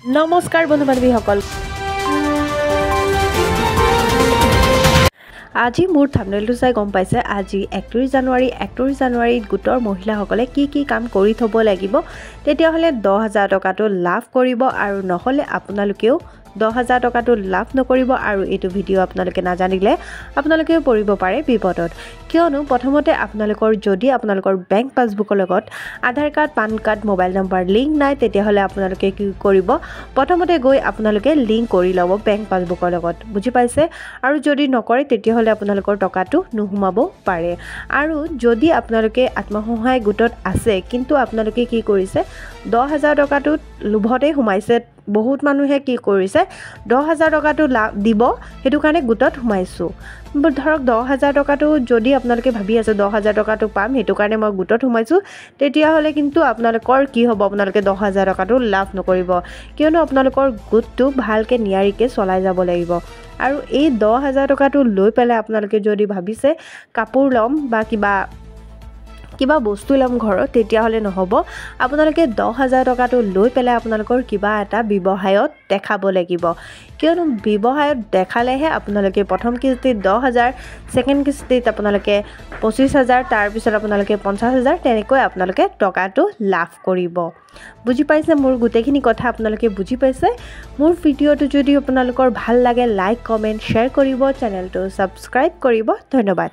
নমস্কাৰ বন্ধু বান্ধৱীসকল আজি মোৰ থাম্বনেইলটো চাই গম পাইছে আজি 31 জানুৱাৰীত গোটৰ মহিলাসকলে কি কাম কৰি থব লাগিব তেতিয়াহলে 10000 টকাটো লাভ কৰিব আৰু নহলে আপোনালোকেও 10000 টকাটো লাভ নকৰিব আৰু এটো ভিডিও আপোনালোকে নাজানিলে আপোনালোকেও পৰিব পাৰে বিপদত কিয়নো প্ৰথমতে আপোনালোকৰ যদি আপোনালোকৰ বেংক পাছবুকৰ লগত Aadhaar card PAN card mobile number link নাই তেতিয়াহলে আপোনালোকে কি কৰিব প্ৰথমতে গৈ আপোনালোকে লিংক কৰি লব বেংক পাছবুকৰ লগত বুজি পাইছে আৰু যদি নকৰে তেতিয়াহলে আপোনালোকৰ টকাটো নুহুমাব পাৰে আৰু যদি আপোনালোকে আত্মসহায়ক গোটত আছে কিন্তু আপোনালোকে কি কৰিছে 10000 টকাটো লোভতে হুমাইছে বহুত মানুহে কি কৰিছে 10000 টকাটো দিব হেতু কাৰণে গোটত হুমাইছো ধৰক 10000 টকাটো যদি আপোনালোকে ভাবি আছে 10000 টকাটো পাম হেতু কাৰণে মই গোটত হুমাইছো তেতিয়া হলে কিন্তু আপোনালোকৰ কি হ'ব আপোনালোকে 10000 টকাটো লাভ নকৰিব কিয়নো আপোনালোকৰ গোটটো ভালকে নিয়াৰিকে চলাই যাব লাগিব আৰু এই 10000 টকাটো লৈ পেলাই আপোনালোকে যদি ভাবিছে কাপোৰ লম বা কিবা বস্তু লম ঘৰত তেতিয়া হলে নহব আপোনালোকে 10000 টকাটো লৈ পেলাই আপোনালোকৰ কিবা এটা ব্যৱসায়ত দেখাব লাগিব কিয়নো ব্যৱসায়ত দেখালেহে আপোনালোকে প্ৰথম কিস্তিত 10000 সেকেন্ড কিস্তিত আপোনালোকে 25000 তাৰ পিছত আপোনালোকে 50000 তেনেকৈ আপোনালোকে টকাটো লাভ কৰিব বুজি পাইছে মোৰ গুটেখিনি কথা আপোনালোকে বুজি পাইছে মোৰ ভিডিওটো যদি আপোনালোকৰ ভাল লাগে লাইক কমেন্ট শেয়াৰ কৰিব চেনেলটো সাবস্ক্ৰাইব কৰিব ধন্যবাদ